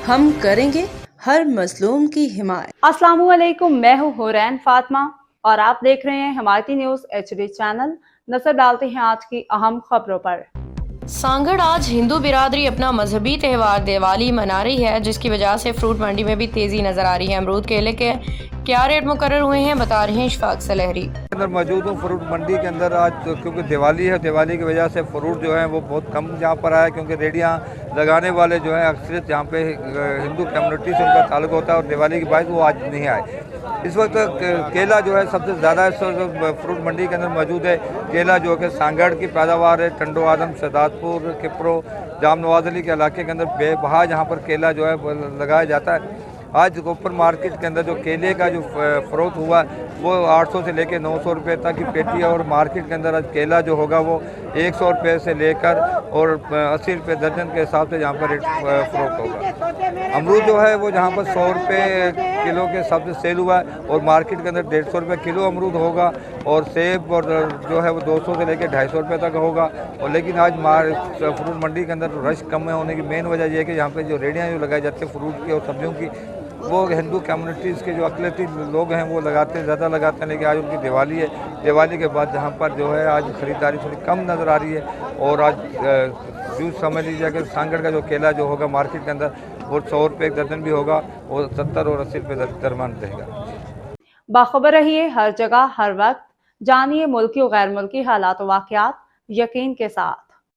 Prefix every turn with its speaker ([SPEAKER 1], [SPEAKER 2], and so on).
[SPEAKER 1] हम करेंगे हर मजलूम की हिमायत।
[SPEAKER 2] अस्सलाम वालेकुम, मैं हूँ हुरैन फातिमा और आप देख रहे हैं हिमायती न्यूज HD चैनल। नजर डालते हैं आज की अहम खबरों पर।
[SPEAKER 3] सांगड़ आज हिंदू बिरादरी अपना मजहबी त्यौहार दिवाली मना रही है, जिसकी वजह से फ्रूट मंडी में भी तेजी नजर आ रही है। अमरूद केले के क्या रेट मुकर्रर हुए हैं, बता रहे हैं इशफाक सलहरी।
[SPEAKER 4] अंदर मौजूद हूँ फ्रूट मंडी के अंदर आज, क्योंकि दिवाली है, दिवाली की वजह से फ्रूट जो है वो बहुत कम यहाँ पर आया, क्योंकि रेडियाँ लगाने वाले जो है अक्सरियत यहाँ पे हिंदू कम्युनिटी से उनका ताल्लुक होता है और दिवाली के बाद वो आज नहीं आए। इस वक्त केला जो है सबसे ज़्यादा इस वक्त फ्रूट मंडी के अंदर मौजूद है। केला जो कि सांगड़ की पैदावार है, टंडो आदम, शहदादपुर, किप्रो, जाम नवाज अली के इलाके के अंदर बेबहा जहाँ पर केला जो है लगाया जाता है। आज ओपन मार्केट के अंदर जो केले का जो फ़रोख्त हुआ वो 800 से लेकर 900 रुपये तक की पेटी है, और मार्केट के अंदर आज केला जो होगा वो 100 रुपये से लेकर और 80 रुपये दर्जन के हिसाब से जहाँ पर रेट फ़रोख्त होगा। अमरूद जो है वो जहाँ पर 100 रुपये किलो के हिसाब से सेल हुआ है और मार्केट के अंदर 150 रुपये किलो अमरूद होगा, और सेब और जो है वो 200 से लेकर 250 रुपये तक होगा। और लेकिन आज फ्रूट मंडी के अंदर रश कम होने की मेन वजह यह है कि यहाँ पर जो रेडियाँ जो लगाई जाती है फ्रूट की और सब्जियों की, वो हिंदू कम्युनिटीज़ के जो अकलियती लोग हैं वो लगाते हैं, ज़्यादा लगाते हैं। लेकिन आज उनकी दिवाली है, दिवाली के बाद जहाँ पर जो है आज ख़रीदारी थोड़ी कम नज़र आ रही है। और आज यूँ समझ लीजिए कि सांगड़ का जो केला जो होगा मार्केट के अंदर वो 100 रुपये एक दर्जन भी होगा और 70 और 80 रुपये दरमान रहेगा।
[SPEAKER 2] बाखबर रहिए हर जगह हर वक्त, जानिए मुल्की और गैर मुल्की हालात व वाक़यात यकीन के साथ।